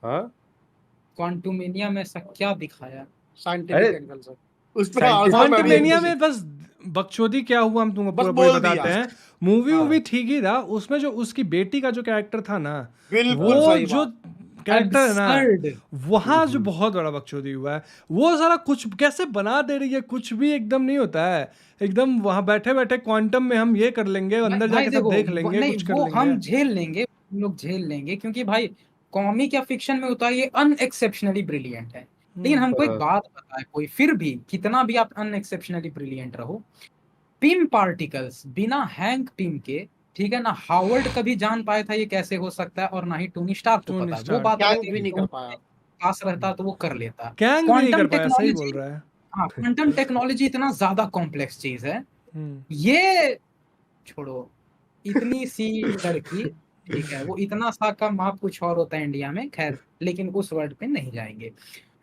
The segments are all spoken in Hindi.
हाँ क्वांटुमेनिया में ऐसा क्या दिखाया? साइंटिफिक अरे एंगल से उस पे Scientific आंसर मैं भी क्वांटमेनिया यही में बस बकचोदी क्या हुआ हम तुमको बस पूरा पूरी बोल बताते दिया। हैं। मूवी हाँ। वूवी ठीक ही था, उसमें जो उसकी बेटी का जो कैरेक्टर था ना, बिल्कुल वो सही जो बात। कैरेक्टर है ना, Absurd। वहाँ जो बहुत बड़ा बकचोदी हुआ है। वो सारा कुछ कैसे बना दे रही है, कुछ भी एकदम नहीं होता है। एकदम वहाँ बैठे बैठे क्वांटम में हम ये कर लेंगे, अंदर भाई जाके सब देखो देख लेंगे, नहीं कुछ कर वो लेंगे। हम झेल लेंगे, हम लोग झेल लेंगे, क्योंकि भाई कॉमिक या फिक्शन में होता है ये अनएक्सेप्शनली ब्रिलियंट है। लेकिन हमको एक हाँ। बात पता है, कोई फिर भी कितना भी आप अनएक्सेप्शनली ब्रिलियंट रहो, पिम पार्टिकल्स बिना हैंक पिम के, ठीक है ना, हावर्ड कभी जान पाया था ये कैसे हो सकता है, और ना ही टोनी स्टार्क को टोनी पता है। वो स्टार्क बात अलग कैंग है भी कि नहीं कर पाया। पास रहता तो वो कर लेता। कैंग भी नहीं कर क्वांटम पाया, सही बोल टेक्नोलॉजी, रहा है। हाँ क्वांटम टेक्नोलॉजी इतना ज्यादा कॉम्प्लेक्स चीज है। हम्म। ये छोड़ो, इतनी सी लड़की, ठीक है, वो इतना सा का माप कुछ और होता है इंडिया में, खैर लेकिन उस वर्ड पे नहीं जाएंगे।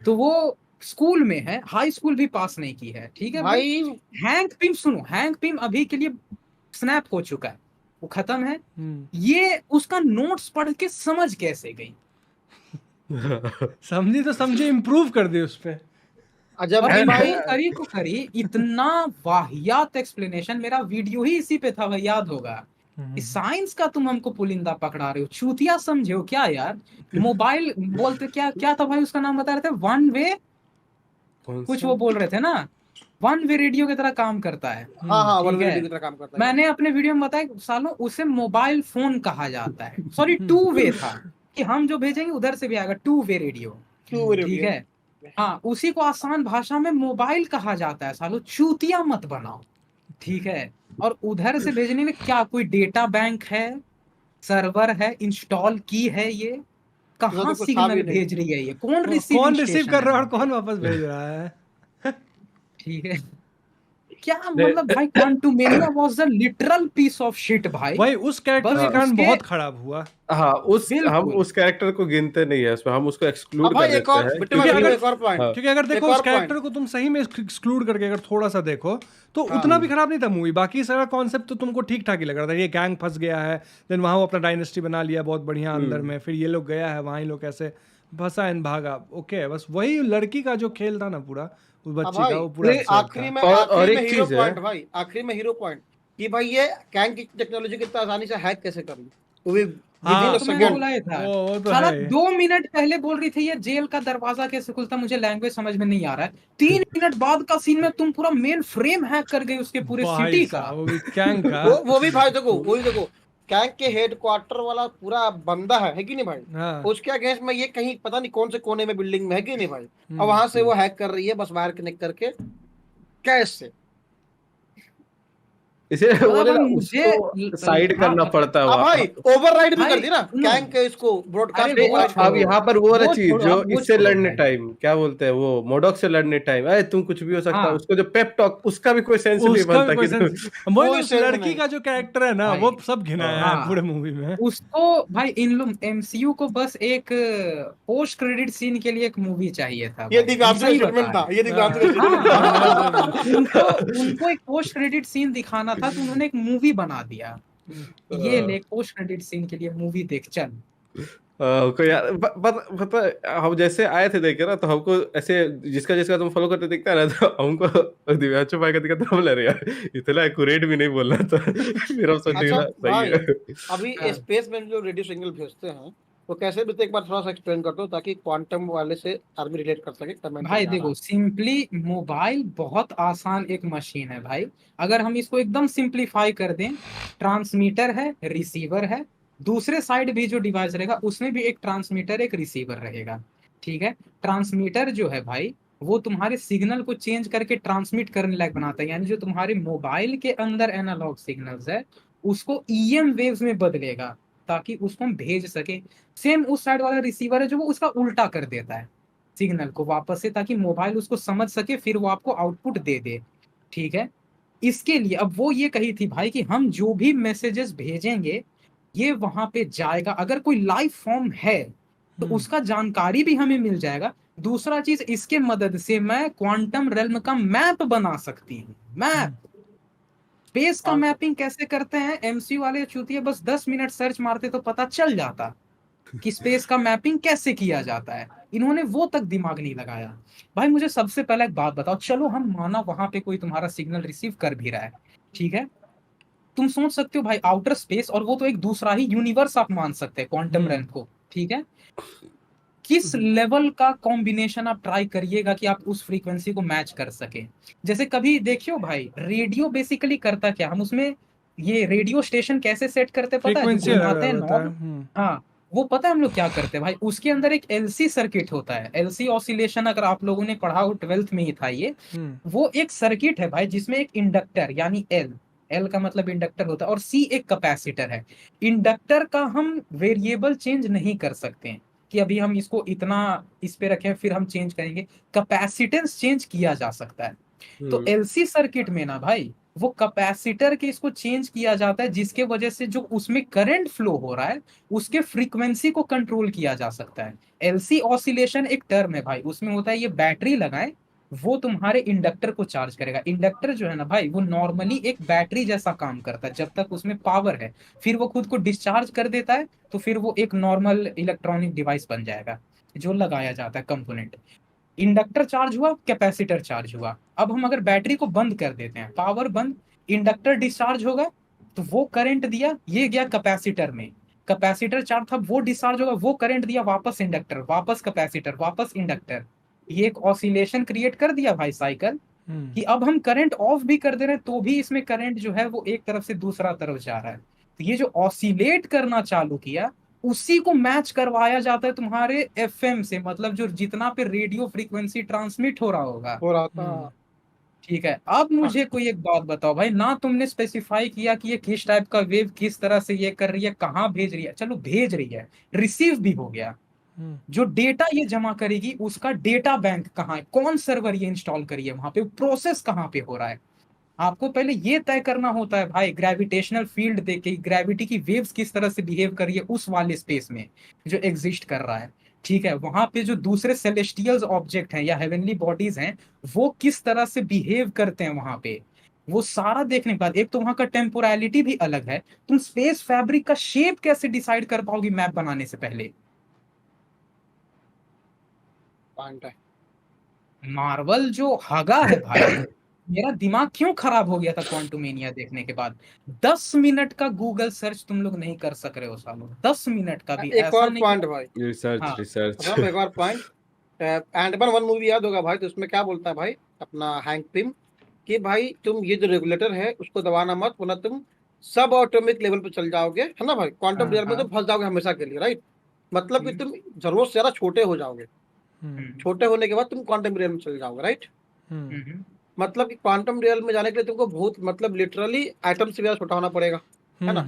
तो वो स्कूल में है, हाई स्कूल भी पास नहीं की है, ठीक है भाई। भाई हैंक पिम सुनो, हैंक पिम अभी के लिए स्नैप हो चुका है, वो खत्म है। हम्म। ये उसका नोट्स पढ़ के समझ कैसे गई? समझी तो समझी, इम्प्रूव कर दी उस पे। अजब और है भाई। इम्प्रूव करी तो करी, इतना वाहियात एक्सप्लेनेशन, मेरा वीडियो ही इसी पे था भाई, याद होगा। साइंस का तुम हमको पुलिंदा पकड़ा रहे हो, चूतिया समझे हो क्या यार? मोबाइल बोलते, क्या क्या था भाई उसका नाम बता रहे थे, वन वे कौन कुछ सा? वो बोल रहे थे ना, वन वे रेडियो की तरह काम करता है। हाँ हाँ, वन ठीक वे है, रेडियो की तरह काम करता है। मैंने अपने वीडियो में बताया सालों, उसे मोबाइल फोन कहा जाता है, सॉरी टू वे था, कि हम जो भेजेंगे उधर से भी आएगा, two way radio. Two way ठीक रेडियो। है, हाँ उसी को आसान भाषा में मोबाइल कहा जाता है। सालो चूतिया मत बनाओ, ठीक है। और उधर से भेजने में क्या कोई डेटा बैंक है, सर्वर है, इंस्टॉल की है, ये उधर कहाँ तो कुछ था सिग्नल भी नहीं। भेज रही है, ये कौन कौन रिसीविंग रिसीव स्टेशन कर है रहा है और वहाँ पे? कौन वापस भेज रहा है। ठीक है, क्या मतलब भाई, Quantumania was the literal piece of shit भाई। भाई उस कैरेक्टर बस के कारण उसके, बहुत खराब हुआ। हाँ हम बिल्कुल उस कैरेक्टर को गिनते नहीं है इसमें, हम उसको अब एक्सक्लूड भाई कर एक देते और हैं बेटे, मैं क्योंकि बोलूँ अगर एक और पॉइंट। हाँ क्योंकि अगर एक देखो उस और कैरेक्टर पॉइंट। को तुम सही में एक्सक्लूड करके अगर थोड़ा सा देखो तो हाँ। उतना भी खराब नहीं था मूवी। बाकी सारा कॉन्सेप्ट तो तुमको ठीक ठाक ही लग रहा था। ये गैंग फंस गया है, देन वहां वो अपना डायनेस्टी बना लिया बहुत बढ़िया अंदर में, फिर ये लोग गया है वहां, ही लोग कैसे फंसा एंड भागा। ओके, बस वही लड़की का जो खेल था ना पूरा, उस अब बच्ची का, भाई वो पूरा absurd आखिरी था। में और आखिरी में एक हीरो चीज है। पॉइंट भाई, आखिरी में हीरो पॉइंट कि भाई ये कैंग की टेक्नोलॉजी कितना आसानी से हैक कैसे कर ली, वो भी विद इन हाँ अ तो मैंने सेकंड। बोला ही था। वो तो साला है ही। 2 मिनट पहले बोल रही थी ये जेल का दरवाजा कैसे खुलता, मुझे लैंग्वेज समझ में नहीं आ रहा है। 3 मिनट बाद का सीन में तुम पूरा मेन फ्रेम हैक कर गई उसके पूरे भाई सिटी का। साहब वो भी गैंग का। वो भी भाई देखो, वो भी देखो, कैंग के हेडक्वार्टर वाला पूरा बंदा है कि नहीं भाई। हाँ। उसके अगेंस्ट में ये कहीं पता नहीं कौन से कोने में बिल्डिंग में है कि नहीं भाई, और वहां से वो हैक कर रही है बस वायर कनेक्ट करके कैसे। इसे मतलब बोले अब ना, मुझे उसको साइड हाँ करना पड़ता है अब भाई वहाँ। ओवरराइड भी कर भाई दी ना सुनो, कैंग के, इसको अरे ब्रॉडकास्ट नहीं, को वो ओवरराइड कर अब दिया। छोड़ो, यहाँ पर वो वाला वो चीज छोड़ो, जो अब वो इससे छोड़ो लड़ने भाई। टाइम क्या बोलते हैं, वो मोडॉक से लड़ने टाइम, अरे तुम कुछ भी हो सकता है, हाँ उसको जो पेप टॉक, उसका भी कोई सेंस नहीं उसका भी बनता कोई कि सेंस, तुम वही ना, कोई उस सेंस लड़की नहीं का जो कैरेक्टर है ना, वो भाई, सब घिनाया है पूरे हाँ मूवी में। उसको भाई, इन लोग एमसीयू को बस एक पोस्ट क्रेडिट सीन के लिए एक मूवी चाहिए था ये भाई, हम दिव्यांशु का सही स्टेटमेंट बता था, रहे ये हैं। दिव्यांशु का स्टेटमेंट हाँ था। उनको उनको एक पोस्ट क्रेडिट सीन दिखाना था, तो उन्होंने एक मूवी बना दिया। ये ले पोस्ट क्रेडिट सीन के लिए मूवी देख चल। को यार पता, हम जैसे आए थे देखे ना, तो हमको ऐसे जिसका जिसका तुम फॉलो करते दिखता है ना, तो हमको दिव्यांशु भाई का दिखता था, हम ले रहे यार इतना एक्यूरेट भी नहीं बोलना था। फिर हम सोचे अच्छा ना सही भाई, है। अभी हाँ। स्पेस में जो रेडियो सिग्नल भेजते हैं वो कैसे भी, तो एक बार थोड़ा सा एक्सप्लेन कर दो ताकि क्वांटम वाले से आदमी रिलेट कर सके, कमेंट भाई समझा रहा देखो, है। सिंपली मोबाइल बहुत आसान एक मशीन है भाई। अगर हम इसको एकदम सिंपलीफाई कर दें, ट्रांसमीटर है, रिसीवर है, दूसरे साइड भी जो डिवाइस रहेगा उसमें भी एक ट्रांसमीटर एक रिसीवर रहेगा। ठीक है, ट्रांसमीटर जो है भाई, वो तुम्हारे सिग्नल को चेंज करके ट्रांसमिट करने लायक बनाता है, यानी जो तुम्हारे मोबाइल के अंदर एनालॉग सिग्नल्स है उसको ईएम वेव्स में बदलेगा, ताकि उसको हम भेज सके। सेम उस साइड वाला रिसीवर है जो वो उसका उल्टा कर देता है सिग्नल को वापस से, ताकि मोबाइल उसको समझ सके, फिर वो आपको आउटपुट दे दे। ठीक है, इसके लिए अब वो ये कही थी भाई कि हम जो भी मैसेजेस भेजेंगे ये वहां पे जाएगा, अगर कोई लाइफ फॉर्म है तो उसका जानकारी भी हमें मिल जाएगा। दूसरा चीज, इसके मदद से मैं क्वांटम रेल्म का मैप बना सकती हूँ। मैप, स्पेस का मैपिंग कैसे करते हैं एमसीयू वाले चूतिए, बस 10 मिनट सर्च मारते तो पता चल जाता। कि स्पेस का मैपिंग कैसे किया जाता है, इन्होंने वो तक दिमाग नहीं लगाया। भाई मुझे सबसे पहले एक बात बताओ, चलो हम माना वहां पे कोई तुम्हारा सिग्नल रिसीव कर भी रहा है, ठीक है, तुम सोच सकते हो भाई आउटर स्पेस, और वो तो एक दूसरा ही यूनिवर्स आप मान सकते हैं क्वांटम हम्म। रेल्म को, ठीक है, किस लेवल का कॉम्बिनेशन आप ट्राई करिएगा कि आप उस फ्रीक्वेंसी को मैच कर सके। जैसे कभी देखियो भाई, रेडियो बेसिकली करता क्या, हम उसमें ये रेडियो स्टेशन कैसे सेट करते हैं पता है, जो फ्रीक्वेंसी अलग घुमाते हैं अलग होता है। नॉब, हाँ, वो पता है हम लोग क्या करते हैं भाई, उसके अंदर एक एलसी सर्किट होता है, एलसी ऑसिलेशन, अगर आप लोगों ने पढ़ा हो 12th में ही था ये, वो एक सर्किट है भाई जिसमें एक इंडक्टर यानी एल, एल का मतलब इंडक्टर होता है, और सी एक कैपेसिटर है। इंडक्टर का हम वेरिएबल चेंज नहीं कर सकते हैं कि अभी हम इसको इतना इस पे रखें फिर हम चेंज करेंगे, कैपेसिटेंस चेंज किया जा सकता है। तो एलसी सर्किट में ना भाई वो कैपेसिटर के इसको चेंज किया जाता है, जिसके वजह से जो उसमें करंट फ्लो हो रहा है उसके फ्रीक्वेंसी को कंट्रोल किया जा सकता है। एलसी ऑसिलेशन एक टर्म है भाई, उसमें होता है ये बैटरी लगाए वो तुम्हारे इंडक्टर को चार्ज करेगा। इंडक्टर जो है ना भाई वो नॉर्मली एक बैटरी जैसा काम करता है जब तक उसमें पावर है, फिर वो खुद को डिस्चार्ज कर देता है, तो फिर वो एक नॉर्मल इलेक्ट्रॉनिक डिवाइस बन जाएगा जो लगाया जाता है कंपोनेंट। इंडक्टर चार्ज हुआ, कैपेसिटर चार्ज हुआ, अब हम अगर बैटरी को बंद कर देते हैं, पावर बंद, इंडक्टर डिस्चार्ज होगा, तो वो करंट दिया, ये गया कैपेसिटर में, कैपेसिटर चार्ज था, वो डिस्चार्ज होगा, वो करंट दिया वापस इंडक्टर, वापस कैपेसिटर, वापस इंडक्टर, ये एक ऑसिलेशन क्रिएट कर दिया भाई साइकिल, कि अब हम करंट ऑफ भी कर दे रहे हैं तो भी इसमें करंट जो है वो एक तरफ से दूसरा तरफ जा रहा है। तो ये जो ऑसिलेट करना चालू किया उसी को मैच करवाया जाता है तुम्हारे एफएम से, मतलब जो जितना पे रेडियो फ्रीक्वेंसी ट्रांसमिट हो रहा होगा। हो रहा था। ठीक है, अब मुझे कोई एक बात बताओ भाई, ना तुमने स्पेसिफाई किया कि ये किस टाइप का वेव किस तरह से ये कर रही है, कहाँ भेज रही है, चलो भेज रही है, रिसीव भी हो गया, जो डेटा ये जमा करेगी उसका डेटा बैंक कहाँ है, कौन सर्वर ये इंस्टॉल करी है वहां पे, प्रोसेस कहाँ पे हो रहा है, आपको पहले ये तय करना होता है भाई। ग्रेविटेशनल फील्ड देके ग्रेविटी की वेव्स किस तरह से बिहेव कर रही है उस वाले स्पेस में जो एग्जिस्ट कर रहा है, ठीक है, वहां पे जो दूसरे सेलेस्टियल ऑब्जेक्ट हैं या हेवनली बॉडीज हैं वो किस तरह से बिहेव करते हैं वहां पे, वो सारा देखने के बाद, एक तो वहां का टेम्पोरलिटी भी अलग है, तुम स्पेस फैब्रिक का शेप कैसे डिसाइड कर पाओगी मैप बनाने से पहले। पॉइंट है। मार्वल जो हगा है भाई, मेरा दिमाग क्यों खराब हो गया था क्वांटुमेनिया देखने के बाद। 10 मिनट का गूगल सर्च तुम लोग नहीं कर सक रहे हो सालों, 10 मिनट का भी, एक ऐसा और नहीं पॉइंट भाई, रिसर्च हाँ। रिसर्च मतलब एक और पॉइंट, एंटमैन 1 मूवी याद होगा भाई, तो उसमें क्या बोलता है भाई अपना हैंक पिम, कि भाई तुम ये जो रेगुलेटर है उसको दबाना मत, वरना तुम सब एटॉमिक लेवल पे चल जाओगे, है ना भाई, क्वांटम हाँ, रियल में हाँ। तो फंस जाओगे हमेशा के लिए, राइट, मतलब कि तुम जरूरत से ज्यादा छोटे हो जाओगे, छोटे होने के बाद तुम क्वांटम रियल में चले जाओगे, राइट, मतलब कि क्वांटम रियल में जाने के लिए तुमको बहुत मतलब लिटरली एटम से भी ज्यादा छोटा होना पड़ेगा, है ना,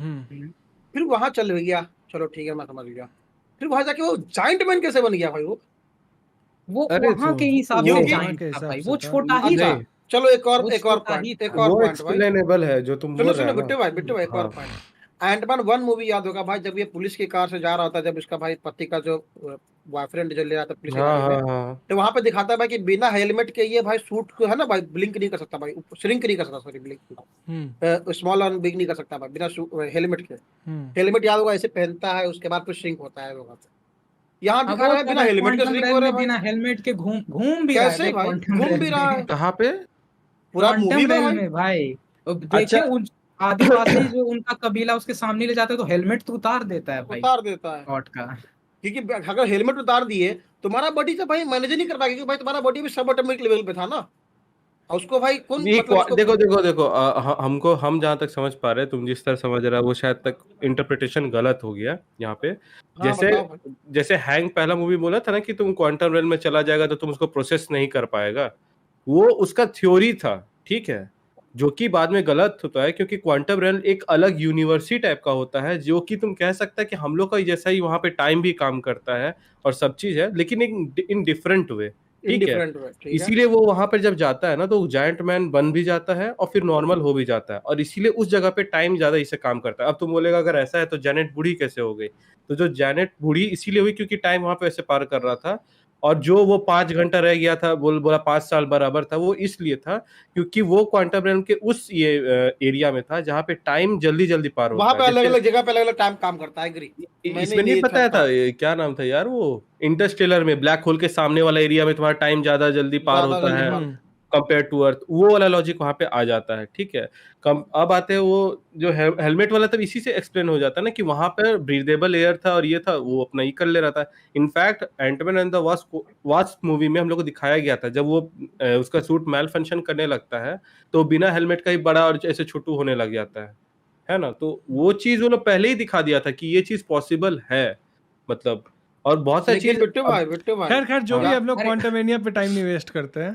फिर वहां चल गया, चलो ठीक है मैं समझ गया, फिर वहां जाके वो जाइंट मैन कैसे बन गया भाई वो अरे वहां तो के हिसाब वो से भी- जाइंट के था हिसाब भाई, से वो था। छोटा ही था। नहीं, चलो एक वो और छोटा ही पॉइंट, एक था। और वो पॉइंट भाई, एक्सप्लेनेबल है जो तुम सुनो बोल रहे सुनो हो ना। बिट्टू भाई एक और हाँ पॉइंट, एंटमैन 1 मूवी याद होगा भाई, जब ये पुलिस की कार से जा रहा था, जब इसका भाई पति का जो बॉयफ्रेंड जो ले रहा था पुलिस की हाँ गाड़ी हाँ में, हाँ तो वहां पे दिखाता है भाई कि बिना हेलमेट के ये भाई सूट को है ना भाई ब्लिंक नहीं कर सकता भाई, श्रिंक नहीं कर सकता, सॉरी ब्लिंक, स्मॉल और बिग नहीं कर सकता भाई बिना हेलमेट के। हेलमेट याद होगा ऐसे पहनता है उसके बाद फिर श्रिंक होता है लोगों का, यहाँ अब दिखा वो रहा है तो बिना भाई हेलमेट के क्वांटम श्रिंक हो रेल रहा है में भाई, बिना हेलमेट के घूम घूम भी रहा है कैसे भाई भाई क्वांटम घूम रेल भी रहा है में। कहाँ पे? पूरा मूवी क्वांटम में रेल भाई, में भाई, अब अच्छा देखिए उन आदिवासी जो उनका कबीला उसके सामने ले जाता है तो हेलमेट तो उतार देता है भाई उतार देता है, गॉड का। क्योंकि अगर हेलमेट उतार दिए तुम्हारा बॉडी तो भाई मैनेज नहीं कर पाएगा, क्योंकि भाई तुम्हारा बॉडी भी सब एटॉमिक लेवल पे था ना, और उसको भाई कौन ये मतलब उसको, देखो देखो देखो हमको हम जहाँ तक समझ पा रहे हैं, तुम जिस तरह समझ रहा है वो शायद तक इंटरप्रिटेशन गलत हो गया यहाँ पे। हाँ जैसे बताओ भाई, जैसे हैंग पहला मूवी बोला था ना कि तुम क्वांटम रेल में चला जाएगा तो तुम उसको प्रोसेस नहीं कर पाएगा, वो उसका थ्योरी था, ठीक है, जो कि बाद में गलत होता है, क्योंकि क्वांटम रेल एक अलग यूनिवर्सिटी टाइप का होता है, जो कि तुम कह सकता है कि हम लोग का जैसा ही वहां पे टाइम भी काम करता है और सब चीज है, लेकिन एक इन डिफरेंट वे, ठीक है। इनडिफरेंट वे, ठीक है, इसीलिए वो वहां पर जब जाता है ना तो जायंट मैन बन भी जाता है और फिर नॉर्मल हो भी जाता है, और इसीलिए उस जगह पे टाइम ज्यादा इसे काम करता है। अब तुम बोलेगा अगर ऐसा है तो जैनेट बूढ़ी कैसे हो गई, तो जो जैनेट बूढ़ी इसीलिए हुई क्योंकि टाइम वहां पे ऐसे पार कर रहा था, और जो वो 5 घंटा रह गया था, बोला 5 साल बराबर था, वो इसलिए था क्योंकि वो क्वांटम रेलम के उस ये एरिया में था जहाँ पे टाइम जल्दी जल्दी पार वहां होता पे है। अलग जैसे अलग जगह पे अलग अलग टाइम काम करता है, एग्री। इसमें नहीं बताया था, क्या नाम था यार वो, इंटरस्टेलर में ब्लैक होल के सामने वाला एरिया में तुम्हारा टाइम ज्यादा जल्दी पार ज्यादा होता जल्दी है पार। कंपेयर टू अर्थ, वो वाला लॉजिक वहां पे आ जाता है, ठीक है। अब आते हैं वो जो हेलमेट वाला, तब इसी से एक्सप्लेन हो जाता है ना कि वहां पर ब्रीदेबल एयर था और ये था, वो अपना ही कर ले रहा था। In fact Ant Man and the Wasp movie में हम लोग को दिखाया गया था, जब वो उसका सूट मैल फंक्शन करने लगता है तो बिना हेलमेट का ही बड़ा और ऐसे छोटू होने लग जाता है ना। तो वो चीज वो लोग पहले ही दिखा दिया था कि ये चीज पॉसिबल है, मतलब। और बहुत सारी लेकिन चीज बिट्टू भाई खैर जो भी हाँ। हम लोग अरे- क्वांटम एनिया पे टाइम नहीं वेस्ट करते हैं।